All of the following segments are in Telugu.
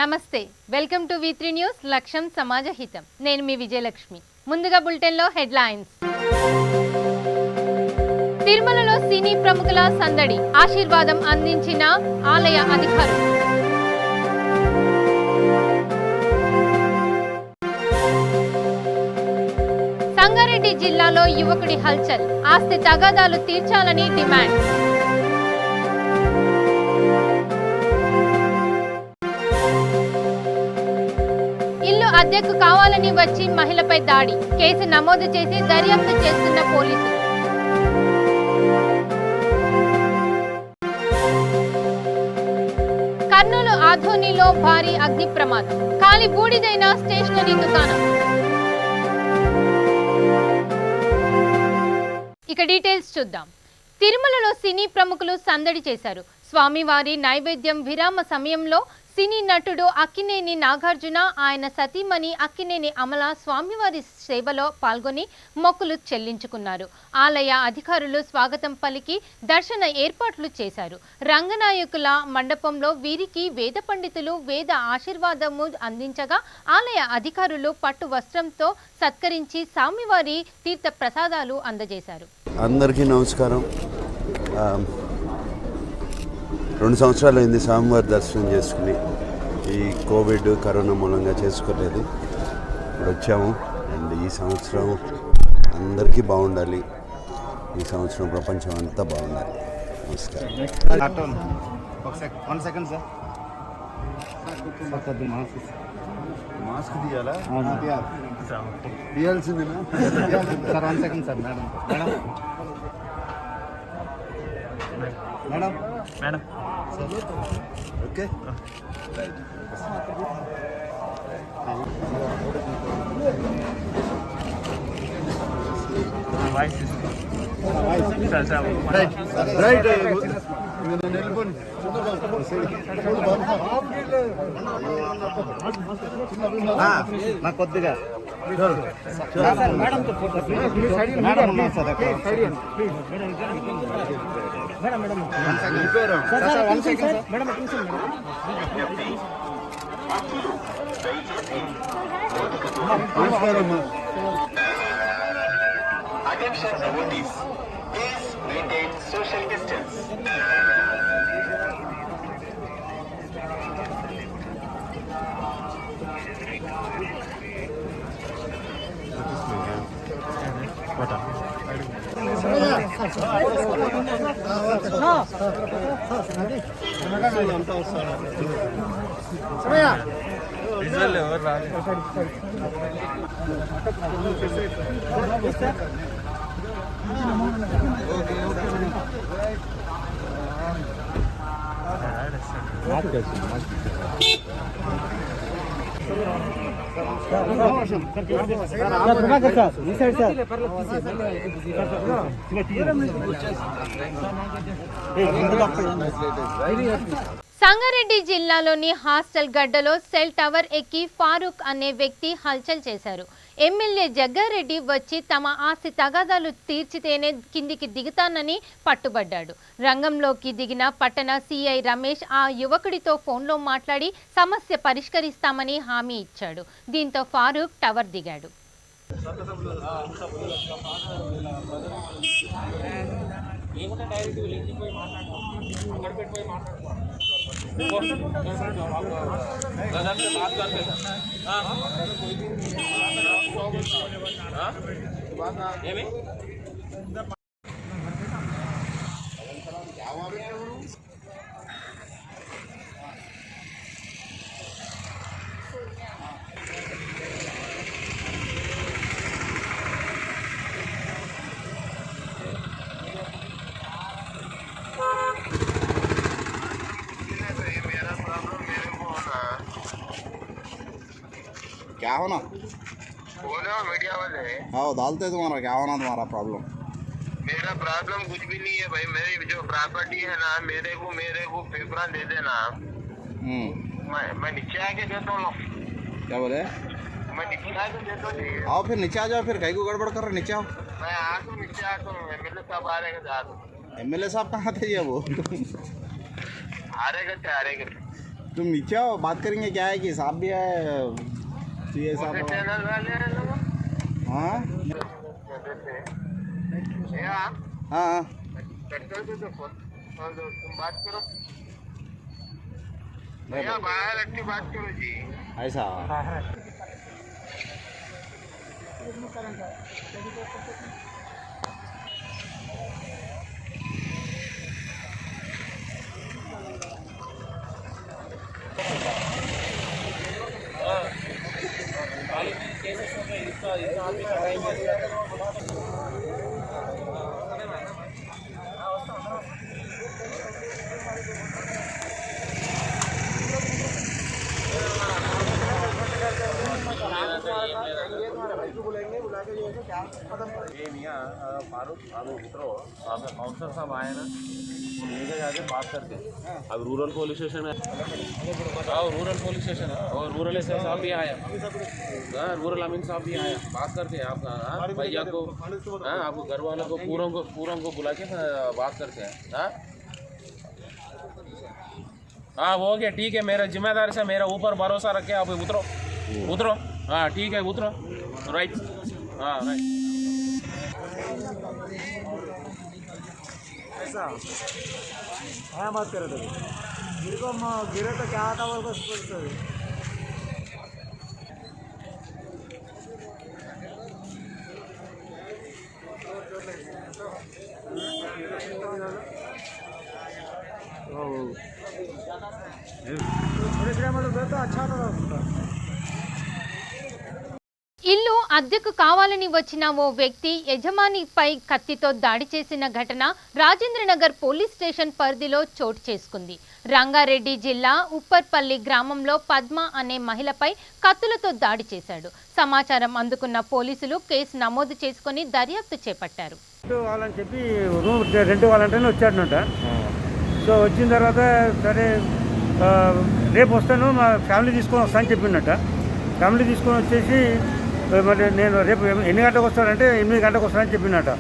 నమస్తే వెల్కమ్ టు V3 న్యూస్ లక్ష్యం సమాజ హితం నేను మీ విజయలక్ష్మి ముందుగా బులెటిన్ లో హెడ్లైన్స్ తిరుమలలో సినీ ప్రముఖుల సందడి ఆశీర్వాదం అందించిన ఆలయ అధికారులు సంగారెడ్డి జిల్లాలో యువకుడి హల్చల్ ఆస్తి తగాదాలు తీర్చాలని డిమాండ్ అద్దెకు కావాలని వచ్చి మహిళపై దాడి కేసు నమోదు చేసి దర్యాప్తు చేస్తున్న పోలీసులు కర్నూలు ఆధోనిలో భారీ అగ్ని ప్రమాదం కాలి బూడిదైన స్టేషనరీ దుకాణం ఇక డీటెయిల్స్ చూద్దాం. తిరుమలలో సినీ ప్రముఖులు సందడి చేశారు. స్వామివారి నైవేద్యం విరామ సమయంలో సినీ నటుడు అక్కినేని నాగార్జున ఆయన సతీమణి అక్కినేని అమల స్వామివారి సేవలో పాల్గొని మొక్కులు చెల్లించుకున్నారు. ఆలయ అధికారులు స్వాగతం పలికి దర్శన ఏర్పాట్లు చేశారు. రంగనాయకుల మండపంలో వీరికి వేద పండితులు వేద ఆశీర్వాదము అందించగా ఆలయ అధికారులు పట్టు వస్త్రంతో సత్కరించి స్వామివారి తీర్థ ప్రసాదాలు అందజేశారు. అందరికీ నమస్కారం. 2 సంవత్సరాలు అయింది స్వామివారి దర్శనం చేసుకుని. ఈ కోవిడ్ కరోనా మూలంగా చేసుకోలేదు. ఇప్పుడు వచ్చాము. అండ్ ఈ సంవత్సరం అందరికీ బాగుండాలి. ఈ సంవత్సరం ప్రపంచం అంతా బాగుండాలి. నమస్కారం. మాస్క్ తీయాలా? తీయాల్సిందేనా? Sir 1 second sir. Madam madam okay. Right నాకు కొద్దిగా Attention devotees, please maintain social distance. Sangareddy జిల్లాలోని హాస్టల్ గడ్డలో సెల్ టవర్ ఎక్కి ఫారూక్ అనే వ్యక్తి హల్చల్ చేశారు. ఎమ్మెల్యే జగ్గారెడ్డి వచ్చి తమ ఆస్తి తగాదాలు తీర్చితేనే కిందికి దిగుతానని పట్టుబడ్డాడు. రంగంలోకి దిగిన పట్టణ సిఐ రమేష్ ఆ యువకుడితో ఫోన్లో మాట్లాడి సమస్య పరిష్కరిస్తామని హామీ ఇచ్చాడు. దీంతో ఫారూక్ టవర్ దిగాడు. क्या होना? बोलो मीडिया वाले। हाँ डालते तुम्हारा क्या होना तुम्हारा प्रॉब्लम? मेरा प्रॉब्लम कुछ भी नहीं है भाई। मेरी जो प्रॉपर्टी है ना मेरे को पेपर दे देना। मैं नीचे आके देता हूँ। क्या बोले? मैं नीचे आके देता हूँ। आओ फिर नीचे आ जाओ। फिर कहीं को गड़बड़ कर रहे? नीचे आओ। मैं आ तो नीचे आता हूँ। एमएलए साहब आ रहेगा जा। एमएलए साहब कहाँ थे ये वो? आ रहेगा। तुम नीचे आओ, बात करेंगे। क्या है कि साहब भी है, ये साहब। चैनल वाले हैं लोग। हाँ हाँ हाँ कट कर दो तो फोन और तुम बात करो भैया, बाहर रख के बात करो जी। ऐसा। ये मियाँ फारूक अब उतरो, आपका काउंसलर साहब आए ना, वो लेके जाके बात करके अब रूरल पुलिस स्टेशन है। हाँ रूरल पुलिस स्टेशन है और रूरल एस साहब भी आया, हाँ रूरल अमीन साहब भी आया, बात करके आपका भैया को, हाँ आपको घर वालों को पूरों को बुला के बात करते हैं। हाँ वो क्या ठीक है, मेरा जिम्मेदारी से मेरा ऊपर भरोसा रखे, आप उतरो। हाँ ठीक है उतरो, राइट। हाँ राइट। ऐसा हाँ बात करे थे मेरे को गिरे तो क्या आता बोल को थोड़े से मतलब तो अच्छा था। ఇల్లు అద్దెకు కావాలని వచ్చిన ఓ వ్యక్తి యజమానిపై కత్తితో దాడి చేసిన ఘటన రాజేంద్రనగర్ పోలీస్ స్టేషన్ పరిధిలో చోటు చేసుకుంది. రంగారెడ్డి జిల్లా ఉప్పర్పల్లి గ్రామంలో పద్మ అనే మహిళపై కత్తులతో దాడి చేశాడు. సమాచారం అందుకున్న పోలీసులు కేసు నమోదు చేసుకుని దర్యాప్తు చేపట్టారు. వాళ్ళని చెప్పి రూమ్ రెంట్ వాళ్ళంటేనే వచ్చాడనట. సో వచ్చిన తర్వాత సరే రేపు వస్తాను, మా ఫ్యామిలీ తీసుకొని వస్తానని చెప్పిండట. ఫ్యామిలీ తీసుకొని వచ్చేసి మరి నేను రేపు ఎన్ని గంటలకు వస్తానంటే 8 గంటలకు వస్తానని చెప్పినట.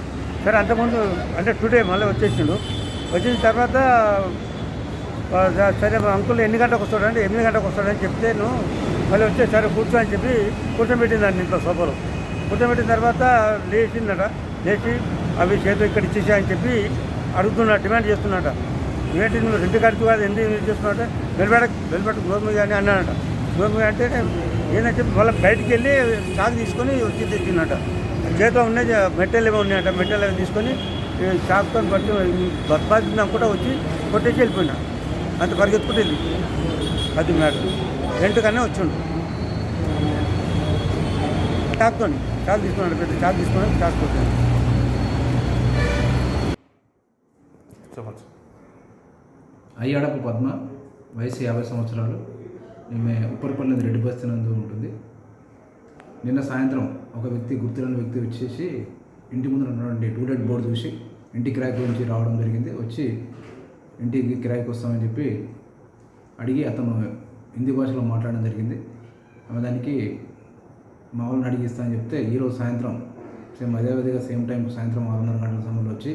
సరే అంతకుముందు అంటే టుడే మళ్ళీ వచ్చేసిండు. వచ్చిన తర్వాత సరే అంకుల్ ఎన్ని గంటలకు వస్తాడంటే 8 గంటలకు వస్తాడని చెప్తేను మళ్ళీ వచ్చే సరే కూర్చో అని చెప్పి కూర్చోబెట్టిందండి ఇంట్లో సోఫాలో. కూర్చోబెట్టిన తర్వాత లేచిందట. లేచి అవి చేతులు ఇక్కడ ఇచ్చేసా అని చెప్పి అడుగుతున్నా, డిమాండ్ చేస్తున్నట. ఏంటి నువ్వు రెండు కడుతు కాదు ఎందుకు చేస్తున్నట, వెళ్ళబెట్ట గోధుమ అని అన్నాడట. గోధుమ అంటే ఏంటని చెప్పి మళ్ళీ బయటికి వెళ్ళి చాకు తీసుకొని వచ్చి తెచ్చినట. చేతిలో ఉన్నాయి మెట్టెలు ఏమో ఉన్నాయట. మెట్టెలు తీసుకొని చాకుతో పట్టి బద్బాదిందాం కూడా వచ్చి కొట్టేసి వెళ్ళిపోయినా. అంత పరిగెత్తుకుంటుంది. అది మ్యాటర్. రెంట్కన్నా వచ్చిండు చాకుతో. చాకు తీసుకున్నాడు, పెద్ద చాకు తీసుకున్నాడు, చాకు కొట్టాడు. అయ్యాడపు పద్మ, వయసు 50 సంవత్సరాలు. ఈమె ఉప్పరపల్లి రెడ్డి బస్తీ నందు ఉంటుంది. నిన్న సాయంత్రం ఒక వ్యక్తి, గుర్తులేని వ్యక్తి వచ్చేసి ఇంటి ముందు ఉన్నటువంటి టూలెట్ బోర్డు చూసి ఇంటి కిరాయి గురించి రావడం జరిగింది. వచ్చి ఇంటికి కిరాయికి వస్తామని చెప్పి అడిగి అతను హిందీ భాషలో మాట్లాడడం జరిగింది. ఆమె దానికి మా వాళ్ళని అడిగిస్తానని చెప్తే ఈరోజు సాయంత్రం సేమ్ అదేవిధంగా సేమ్ టైం సాయంత్రం 6:30 గంటల సమయంలో వచ్చి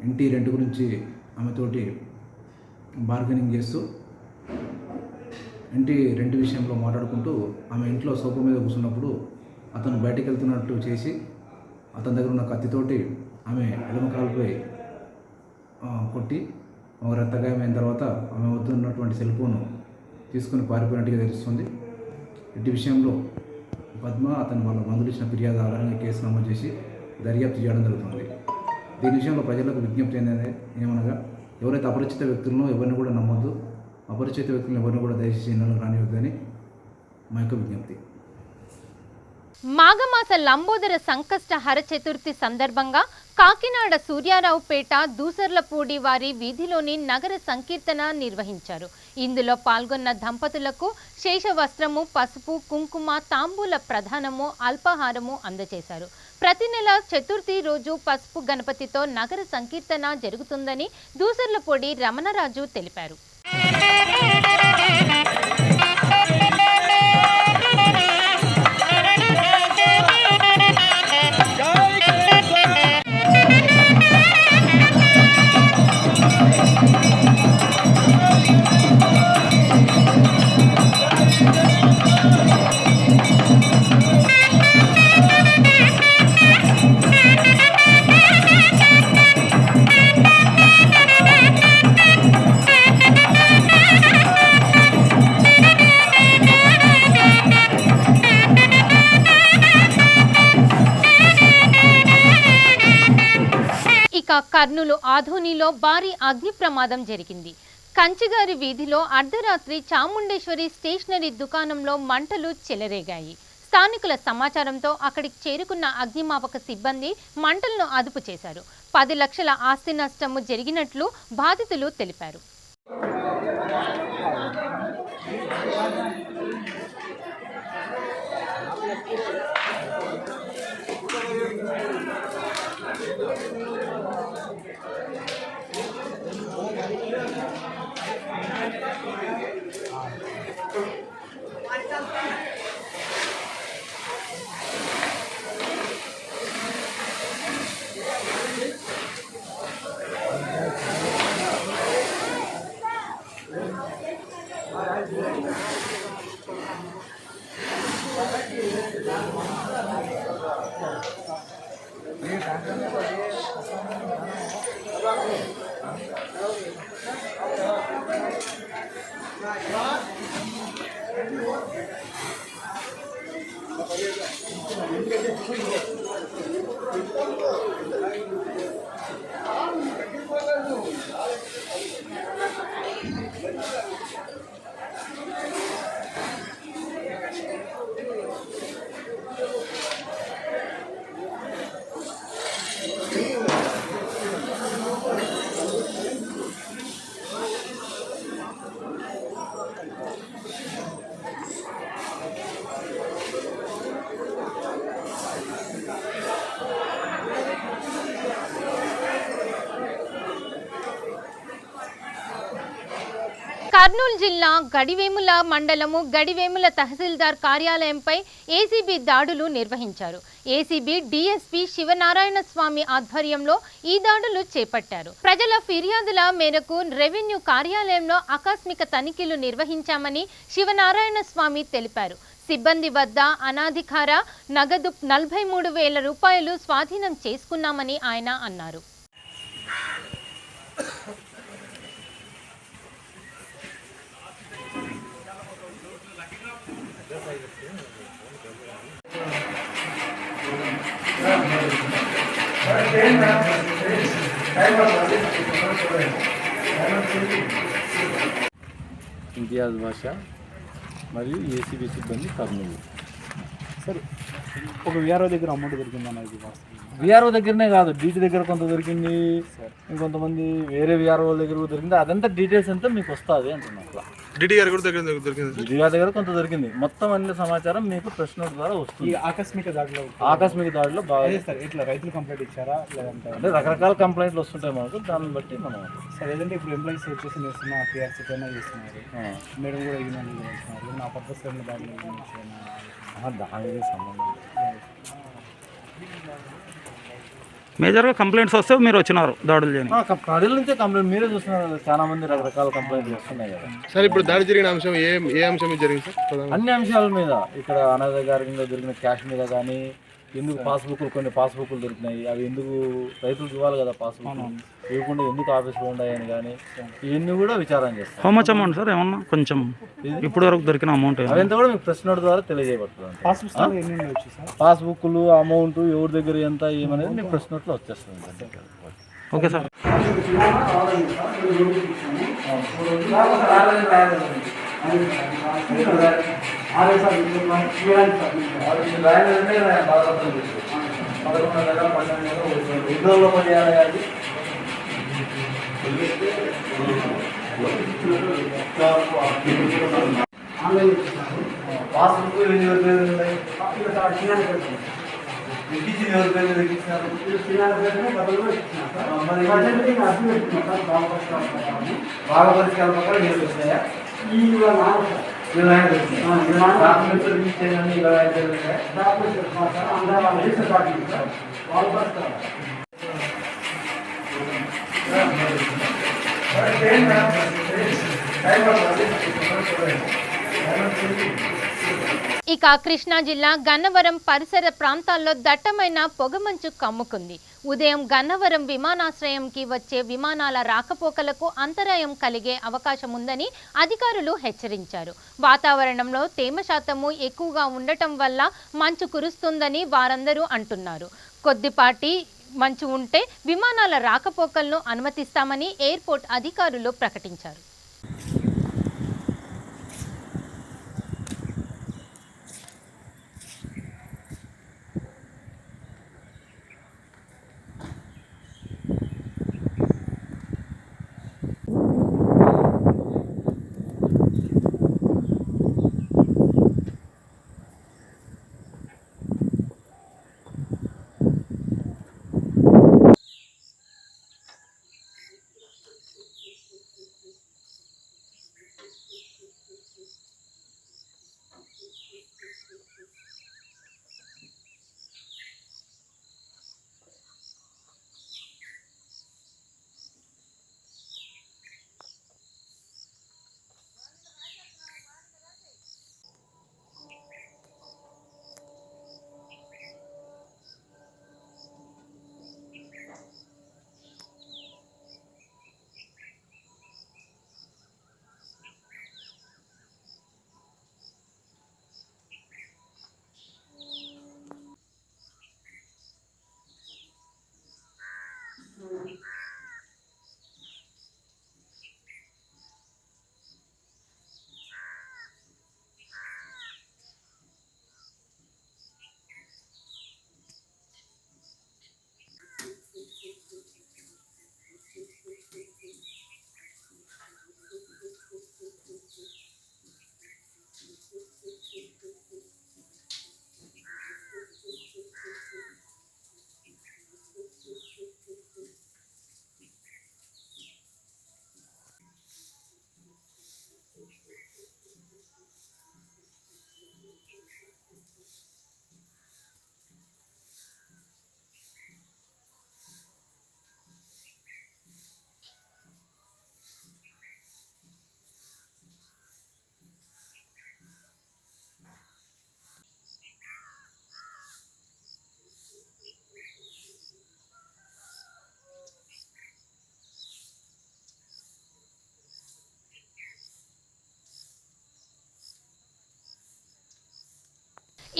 ఇంటి రెంట్ గురించి ఆమెతోటి బార్గెనింగ్ చేస్తూ ఇంటి రెంట్ విషయంలో మాట్లాడుకుంటూ ఆమె ఇంట్లో సోఫా మీద కూర్చున్నప్పుడు అతను బయటికి వెళ్తున్నట్టు చేసి అతని దగ్గర ఉన్న కత్తితోటి ఆమె ఎడమ కాలుపై కొట్టి ఒక రక్తగాయమైన తర్వాత ఆమె వద్ద ఉన్నటువంటి సెల్ ఫోన్ తీసుకుని పారిపోయినట్టుగా తెలుస్తుంది. ఇంటి విషయంలో పద్మ అతను వాళ్ళ బంధువులు ఇచ్చిన ఫిర్యాదు ఆధారంగా కేసు నమోదు చేసి దర్యాప్తు చేయడం జరుగుతుంది. దీని విషయంలో ప్రజలకు విజ్ఞప్తి ఏమనగా ఎవరైతే అపరిచిత వ్యక్తులను ఎవరిని కూడా నమ్మొద్దు, అపరిచిత వ్యక్తులను ఎవరిని కూడా దయచేసి ఇళ్ళకు రానివద్దని మా యొక్క విజ్ఞప్తి. మాఘమాస లంబోదర సంకష్ట హర చతుర్థి సందర్భంగా కాకినాడ సూర్యారావుపేట దూసర్లపూడి వారి వీధిలోని నగర సంకీర్తన నిర్వహించారు. ఇందులో పాల్గొన్న దంపతులకు శేషవస్త్రము, పసుపు, కుంకుమ, తాంబూల ప్రధానము, అల్పాహారము అందజేశారు. ప్రతి నెల చతుర్థి రోజు పసుపు గణపతితో నగర సంకీర్తన జరుగుతుందని దూసర్లపూడి రమణరాజు తెలిపారు. కర్నూలు ఆధోనిలో భారీ అగ్ని ప్రమాదం జరిగింది. కంచిగారి వీధిలో అర్ధరాత్రి చాముండేశ్వరి స్టేషనరీ దుకాణంలో మంటలు చెలరేగాయి. స్థానికుల సమాచారంతో అక్కడికి చేరుకున్న అగ్నిమాపక సిబ్బంది మంటలను అదుపు చేశారు. 10 లక్షల ఆస్తి నష్టము జరిగినట్లు బాధితులు తెలిపారు. కర్నూలు జిల్లా గడివేముల మండలము గడివేముల తహసీల్దార్ కార్యాలయంపై ఏసీబీ దాడులు నిర్వహించారు. ఏసీబీ డీఎస్పీ శివనారాయణ స్వామి ఆధ్వర్యంలో ఈ దాడులు చేపట్టారు. ప్రజల ఫిర్యాదుల మేరకు రెవెన్యూ కార్యాలయంలో ఆకస్మిక తనిఖీలు నిర్వహించామని శివనారాయణ స్వామి తెలిపారు. సిబ్బంది వద్ద అనాధికార నగదు 43,000 రూపాయలు స్వాధీనం చేసుకున్నామని ఆయన అన్నారు. ఇంతియాజ్ భాష మరియు ఏసీబీ సిబ్బంది కర్నూలు. సార్ ఒక విఆర్ఓ దగ్గర అమౌంట్ దొరికిందన్నది విఆర్ఓ దగ్గరనే కాదు, డీటీ దగ్గర కొంత దొరికింది, ఇంకొంతమంది వేరే విఆర్ఓ దగ్గర కూడా దొరికింది. అదంతా డీటెయిల్స్ అంతా మీకు వస్తుంది అంటున్నాను. డీటీ గారు కూడా దొరికింది, డీటీ గారి దగ్గర కొంత దొరికింది. మొత్తం అన్ని సమాచారం మీకు ప్రెస్ నోట్ ద్వారా వస్తుంది. ఆకస్మిక దాడిలో బాగా సార్ ఇట్లా రైతులు కంప్లైంట్ ఇచ్చారా లేదంటే అంటే రకరకాల కంప్లైంట్లు వస్తుంటాయి మనకు, దాన్ని బట్టి మనం సార్ ఏదంటే ఇప్పుడు ఎంప్లాయీస్ వచ్చేసి చేస్తున్నా పిఆర్సీ పైన చేస్తున్నారు, మేడం కూడా ఇగ్నోర్ చేస్తున్నారు. నా పర్పస్ దాని సంబంధం మేజర్గా కంప్లైంట్స్ వస్తే మీరు వచ్చినారు దాడులు చేయని. ప్రజల నుంచే కంప్లైంట్ మీరే చూస్తున్నారు, చాలా మంది రకరకాల కంప్లైంట్లు వస్తున్నాయి కదా. సార్ ఇప్పుడు దాడి జరిగిన అంశం ఏ అంశం మీద జరిగింది సార్? అన్ని అంశాల మీద, ఇక్కడ అనాధికారికంగా దొరికిన క్యాష్ మీద కానీ, ఎందుకు పాస్బుక్లు కొన్ని పాస్బుక్లు దొరికినాయి, అవి ఎందుకు రైతులకు ఇవ్వాలి కదా పాస్బుక్, ఇవ్వకుండా ఎందుకు ఆఫీస్లో ఉన్నాయని కానీ ఇవన్నీ కూడా విచారణ చేస్తాం. How much amount sir? ఏమన్నా కొంచెం ఇప్పుడు వరకు దొరికిన అమౌంట్ అదంతా కూడా మీకు ప్రెస్ నోట్ ద్వారా తెలియజేయబడుతుంది. పాస్బుక్లు, అమౌంట్, ఎవరి దగ్గర ఎంత ఏమనేది మీకు ప్రెస్ నోట్లో వచ్చేస్తుంది. Okay sir. పాస్బుక్ ఎవరి పేరు ఉన్నాయి, బాగా పరిష్కారం ప్రకారం మీరు వచ్చినాయా? ఇక కృష్ణా జిల్లా గన్నవరం పరిసర ప్రాంతాల్లో దట్టమైన పొగమంచు కమ్ముకుంది. ఉదయం గన్నవరం విమానాశ్రయంకి వచ్చే విమానాల రాకపోకలకు అంతరాయం కలిగే అవకాశం ఉందని అధికారులు హెచ్చరించారు. వాతావరణంలో తేమ శాతము ఎక్కువగా ఉండటం వల్ల మంచు కురుస్తుందని వారందరూ అంటున్నారు. కొద్దిపాటి మంచు ఉంటే విమానాల రాకపోకలను అనుమతిస్తామని ఎయిర్పోర్ట్ అధికారులు ప్రకటించారు.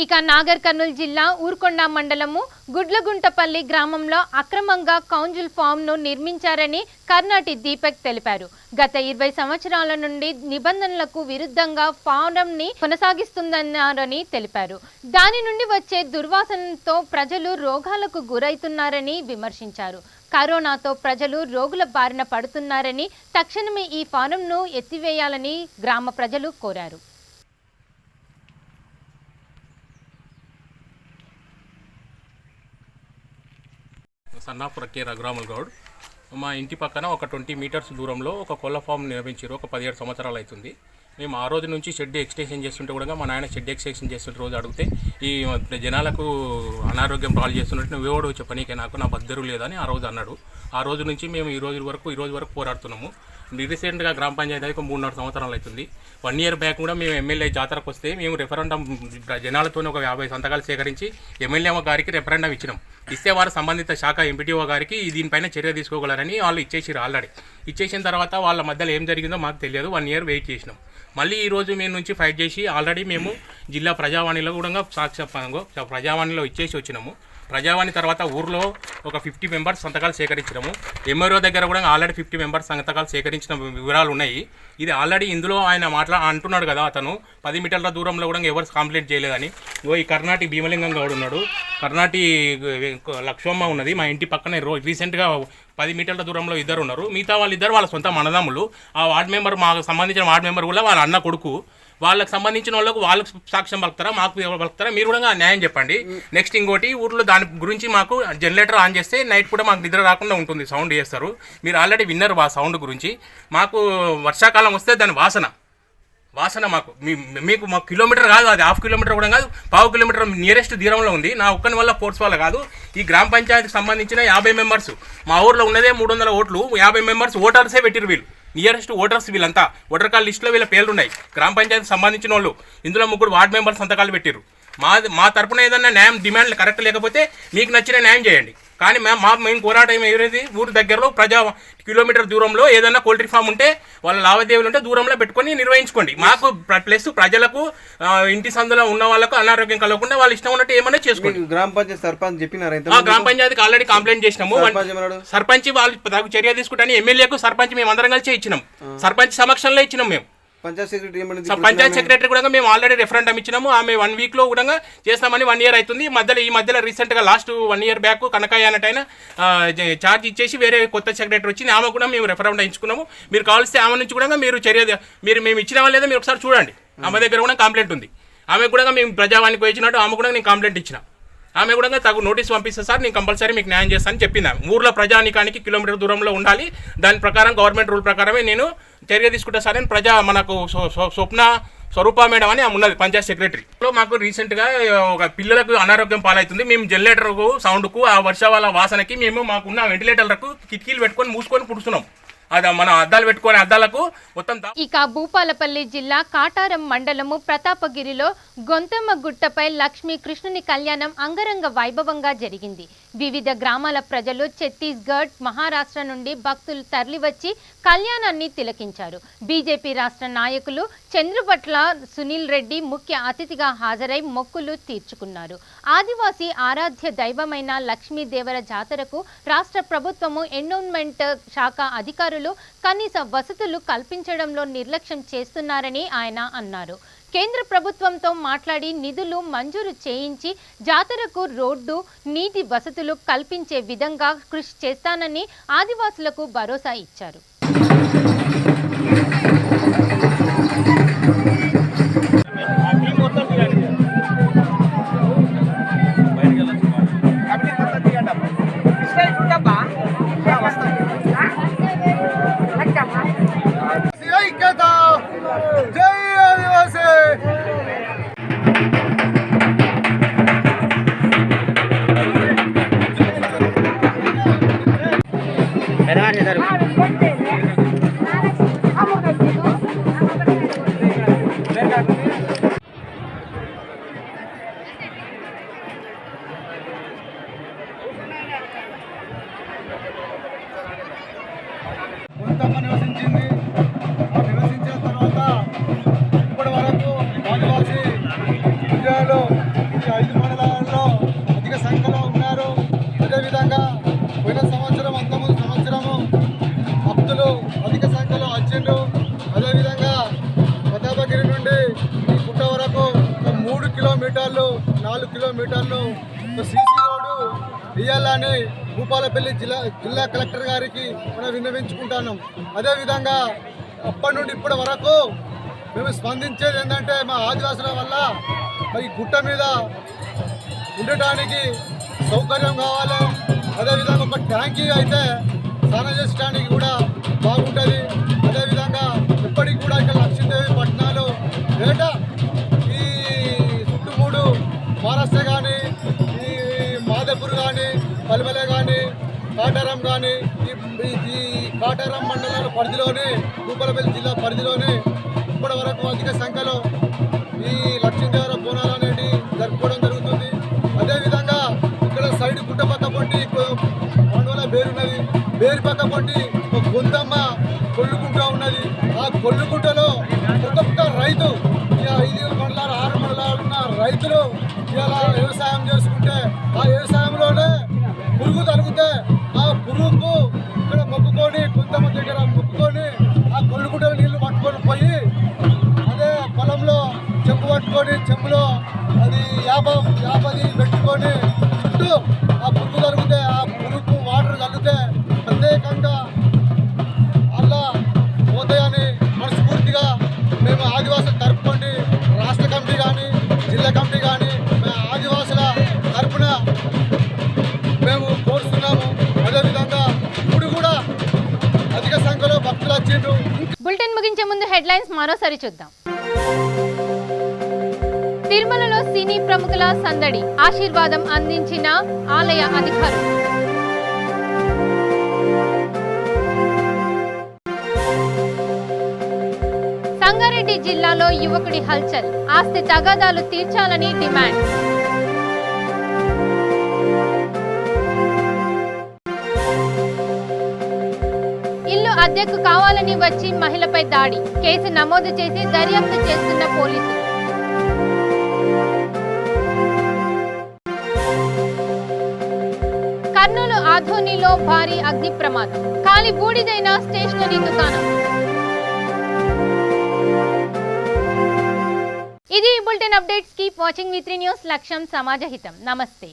ఇక నాగర్ కర్నూలు జిల్లా ఊర్కొండ మండలము గుడ్లగుంటపల్లి గ్రామంలో అక్రమంగా కౌంజిల్ ఫామ్ను నిర్మించారని కర్నాటి దీపక్ తెలిపారు. గత 20 సంవత్సరాల నుండి నిబంధనలకు విరుద్ధంగా ఫారంని కొనసాగిస్తుందన్నారని తెలిపారు. దాని నుండి వచ్చే దుర్వాసనతో ప్రజలు రోగాలకు గురవుతున్నారని విమర్శించారు. కరోనాతో ప్రజలు రోగుల బారిన పడుతున్నారని తక్షణమే ఈ ఫారంను ఎత్తివేయాలని గ్రామ ప్రజలు కోరారు. సన్నాపుర కే రఘురాముల్ గౌడ్. మా ఇంటి పక్కన ఒక 20 మీటర్స్ దూరంలో ఒక కోళ్ళ ఫామ్ నిర్మించారు. ఒక 17 సంవత్సరాలు అవుతుంది. మేము ఆ రోజు నుంచి షెడ్ ఎక్స్టెన్షన్ చేస్తుంటే కూడా మా నాయన షెడ్ ఎక్స్టెన్షన్ చేస్తుంటే రోజు అడిగితే ఈ జనాలకు అనారోగ్యం పాలు చేస్తున్నట్టు నువ్వు ఎవడో చెప్పనీకే నాకు నా బద్దరు లేదని ఆ రోజు అన్నాడు. ఆ రోజు నుంచి మేము ఈ రోజు వరకు పోరాడుతున్నాము. రీసెంట్గా గ్రామ పంచాయతీకి 3.5 సంవత్సరాలు అవుతుంది. 1 ఇయర్ బ్యాక్ కూడా మేము ఎమ్మెల్యే జాతరకు వస్తే మేము రెఫరెండం జనాలతో ఒక 50 సంతకాలు సేకరించి ఎమ్మెల్యే గారికి రెఫరెండం ఇచ్చినాం. ఇస్తే వారు సంబంధిత శాఖ ఎంపీటీఓ గారికి దీనిపైన చర్య తీసుకోగలరని వాళ్ళు ఇచ్చేసారు. ఆల్రెడీ ఇచ్చేసిన తర్వాత వాళ్ళ మధ్యలో ఏం జరిగిందో మాకు తెలియదు. 1 ఇయర్ వెయిట్ చేసినాం. మళ్ళీ ఈరోజు మేము నుంచి ఫైట్ చేసి ఆల్రెడీ మేము జిల్లా ప్రజావాణిలో కూడా ప్రజావాణిలో ఇచ్చేసి వచ్చినాము. ప్రజావాణి తర్వాత ఊర్లో ఒక 50 మెంబర్స్ సంతకాలు సేకరించినాము. ఎంఆర్ఓ దగ్గర కూడా ఆల్రెడీ 50 మెంబర్స్ సంతకాలు సేకరించిన వివరాలు ఉన్నాయి. ఇది ఆల్రెడీ ఇందులో ఆయన అంటున్నాడు కదా, అతను 10 మీటర్ల దూరంలో కూడా ఎవరు కంప్లైంట్ చేయలేదని. ఈ కర్ణాటి భీమలింగం గౌడ్ ఉన్నాడు, కర్ణాటి లక్ష్మమ్మ ఉన్నది. మా ఇంటి పక్కనే రీసెంట్గా 10 మీటర్ల దూరంలో ఇద్దరు ఉన్నారు. మిగతా వాళ్ళిద్దరు వాళ్ళ సొంత అన్నదమ్ములు. ఆ వార్డు మెంబర్, మాకు సంబంధించిన వార్డు మెంబర్ కూడా వాళ్ళ అన్న కొడుకు. వాళ్ళకి సంబంధించిన వాళ్ళకు సాక్ష్యం పలుకుతారా, మాకు పలుకుతారా, మీరు కూడా న్యాయం చెప్పండి. నెక్స్ట్ ఇంకోటి, ఊర్లో దాని గురించి మాకు జనరేటర్ ఆన్ చేస్తే నైట్ కూడా మాకు నిద్ర రాకుండా ఉంటుంది, సౌండ్ చేస్తారు. మీరు ఆల్రెడీ విన్నారు ఆ సౌండ్ గురించి. మాకు వర్షాకాలం వస్తే దాని వాసన మాకు మాకు కిలోమీటర్ కాదు, అది 1/2 కిలోమీటర్ కూడా కాదు, 1/4 కిలోమీటర్ నియరెస్ట్ దూరంలో ఉంది. నా ఒక్కని వల్ల ఫోర్స్ వల్ల కాదు. ఈ గ్రామ పంచాయతీకి సంబంధించిన 50 మెంబర్స్, మా ఊర్లో ఉన్నదే 300 ఓట్లు, 50 మెంబర్స్ ఓటర్సే పెట్టిరు. వీళ్ళు నియరెస్ట్ ఓటర్స్, వీళ్ళంతా ఓటర్ కార్డు లిస్టులో వీళ్ళ పేర్లు ఉన్నాయి. గ్రామ పంచాయతీకి సంబంధించిన వాళ్ళు ఇందులో 3 వార్డు మెంబర్స్ సంతకాలు పెట్టిరు. మా తరపున ఏదన్నా న్యాయం డిమాండ్లు కరెక్ట్ లేకపోతే మీకు నచ్చిన న్యాయం చేయండి. కానీ మా మెయిన్ పోరాటం ఏది, ఊరి దగ్గరలో కిలోమీటర్ దూరంలో ఏదైనా పౌల్ట్రీ ఫామ్ ఉంటే వాళ్ళ లావాదేవీలు ఉంటే దూరంలో పెట్టుకొని నిర్వహించుకోండి. మాకు ప్లస్ ప్రజలకు ఇంటి సందులో ఉన్న వాళ్ళకు అనారోగ్యం కలగకుండా వాళ్ళు ఇష్టం ఉన్నట్టు ఏమైనా చేసుకోండి. గ్రామ పంచాయతీ సర్పంచ్ చెప్పినారు, గ్రామ పంచాయతీకి ఆల్రెడీ కంప్లైంట్ చేసినాము. సర్పంచ్ వాళ్ళు తగు చర్య తీసుకుంటాను. ఎమ్మెల్యేకు సర్పంచ్ మేము అందరం కలిసి ఇచ్చినాం, సర్పంచ్ సమక్షంలో ఇచ్చినాం. మేము పంచాయత్ సెక్రటరీ కూడా మేము ఆల్రెడీ రెఫరెండం ఇచ్చినాము. ఆమె 1 వీక్లో కూడా చేస్తామని 1 ఇయర్ అవుతుంది. ఈ మధ్యలో రీసెంట్గా లాస్ట్ 1 ఇయర్ బ్యాక్ కనకయ్య అన్నట్టయినా ఛార్జ్ ఇచ్చేసి వేరే కొత్త సెక్రటరీ వచ్చింది, ఆమె కూడా మేము రెఫరెండం ఇచ్చుకున్నాము. మీరు కావాల్సి ఆమె నుంచి కూడా మీరు మేము ఇచ్చినా లేదా మీరు ఒకసారి చూడండి. ఆమె దగ్గర కూడా కంప్లైంట్ ఉంది. ఆమె కూడా మేము ప్రజావానికి వచ్చినట్టు ఆమె కూడా నేను కంప్లైంట్ ఇచ్చిన. ఆమె కూడా తగు నోటీస్ పంపిస్తే సార్ నేను కంపల్సరీ మీకు న్యాయం చేస్తానని చెప్పింది. ఊర్లో ప్రజానికానికి కిలోమీటర్ దూరంలో ఉండాలి, దాని ప్రకారం గవర్నమెంట్ రూల్ ప్రకారమే నేను చర్య తీసుకుంటా సార్ అని మనకు స్వరూప మేడం అని ఉన్నది పంచాయత్ సెక్రటరీలో. మాకు రీసెంట్గా ఒక పిల్లలకు అనారోగ్యం పాలవుతుంది. మేము జనరేటర్కు సౌండ్కు ఆ వర్షాల వాసనకి మేము మాకున్న వెంటిలేటర్లకు కిటికీలు పెట్టుకొని మూసుకొని పుడుస్తున్నాం. అది మన అద్దాలు పెట్టుకొని అద్దాలకు మొత్తం. ఇక భూపాలపల్లి జిల్లా కాటారం మండలము ప్రతాపగిరిలో గొంతమ్మ గుట్టపై లక్ష్మీ కృష్ణుని కళ్యాణం అంగరంగ వైభవంగా జరిగింది. వివిధ గ్రామాల ప్రజలు ఛత్తీస్గఢ్, మహారాష్ట్ర నుండి భక్తులు తరలివచ్చి కళ్యాణాన్ని తిలకించారు. బీజేపీ రాష్ట్ర నాయకులు చంద్రపట్ల సునీల్ రెడ్డి ముఖ్య అతిథిగా హాజరై మొక్కులు తీర్చుకున్నారు. ఆదివాసీ ఆరాధ్య దైవమైన లక్ష్మీదేవర జాతరకు రాష్ట్ర ప్రభుత్వము ఎండోన్మెంట్ శాఖ అధికారులు కనీస వసతులు కల్పించడంలో నిర్లక్ష్యం చేస్తున్నారని ఆయన అన్నారు. కేంద్ర ప్రభుత్వంతో మాట్లాడి నిధులు మంజూరు చేయించి జాతరకు రోడ్డు, నీటి వసతులు కల్పించే విధంగా కృషి చేస్తానని ఆదివాసులకు భరోసా ఇచ్చారు. కొంతమ్మ నివసించింది. నివసించిన తర్వాత ఇప్పటి వరకు ఆదివాసీ జిల్లాలో ఈ 5 మండలాల్లో అధిక సంఖ్యలో ఉన్నారు. అదేవిధంగా పోయిన సంవత్సరం, అంతకుముందు సంవత్సరము భక్తులు అధిక సంఖ్యలో వచ్చిండ్రు. అదేవిధంగా ప్రతాపగిరి నుండి ఈ గుట్ట వరకు 3 కిలోమీటర్లు, 4 కిలోమీటర్లు సీసీ రోడ్డు ఇయ్యాలని భూపాలపల్లి జిల్లా కలెక్టర్ గారికి మనం విన్నవించుకుంటున్నాం. అదేవిధంగా అప్పటి నుండి ఇప్పటి వరకు మేము స్పందించేది ఏంటంటే మా ఆదివాసుల వల్ల మరి గుట్ట మీద ఉండటానికి సౌకర్యం కావాలి. అదేవిధంగా ఒక ట్యాంకీ అయితే స్నానం చేసడానికి కూడా బాగుంటుంది. అదేవిధంగా ఇప్పటికి కూడా ఇక్కడ లక్ష్మీదేవి పట్టణాలు ఏటా ఈ చుట్టుమూడు మహారాష్ట్ర కానీ, ఈ మాదేపూర్ కానీ, పల్మలే కానీ, కాటారం కానీ, ఈ కాటారం మండలాల పరిధిలోని భూపాలపల్లి జిల్లా పరిధిలోని ఇప్పటి వరకు అధిక సంఖ్యలో ఈ లక్ష్మీదేవర బోనాలు అనేవి జరుపుకోవడం జరుగుతుంది. అదేవిధంగా ఇక్కడ సైడ్ గుట్ట పక్క పొంటి మండల బేరున్నది. బేరు పక్క పొంటి ఒక గొంతమ్మ కొల్లుకుంట ఉన్నది. ఆ కొల్లుకుంటలో ప్రతి ఒక్క రైతు 5 మండలాలు 6 మండలాలు ఉన్న రైతులు ఇలా వ్యవసాయం చేసుకుంటే ఆ వ్యవసాయంలోనే పురుగు తలిగితే ఆ పురుగుకు ఇక్కడ మొక్కుకొని కొంతమ దగ్గర మొక్కుకొని ఆ కొల్లుకుంటలో నీళ్లు పట్టుకొని పోయి అదే పొలంలో చెంబు పట్టుకొని చెంబులో అది 50 పెట్టుకొని చుట్టూ ఆ పురుగు తలిగితే ఆ పురుగుకు వాటర్ తగ్గితే ప్రత్యేకంగా అలా పోతాయని మనస్ఫూర్తిగా మేము ఆదివాసులు తరపుకోండి. రాష్ట్ర కమిటీ కానీ, జిల్లా కమిటీ కానీ మేము ఆదివాసుల తరపున మేము కోరుతున్నాము. అదేవిధంగా ఇప్పుడు కూడా అధిక సంఖ్యలో భక్తులు వచ్చిండ్రు. బులెటిన్ ముగించే ముందు హెడ్లైన్స్ మరోసారి చూద్దాం. తిరుమలలో సినీ ప్రముఖుల సందడి, ఆశీర్వాదం అందించిన ఆలయ అధికారులు. సంగారెడ్డి జిల్లాలో యువకుడి హల్చల్, ఆస్తి తగాదాలు తీర్చాలని డిమాండ్. అద్దెకు కావాలని వచ్చి మహిళపై దాడి. కేసు నమోదు చేసి దర్యాప్తు చేస్తున్న పోలీసులు. కర్నూలు ఆధోనిలో భారీ అగ్ని ప్రమాదం. కాలి బూడిదైన స్టేషనరీ దుకాణం. ఇది bulletin updates. Keep watching V3 news. లక్ష్యం సమాజహితం. నమస్తే.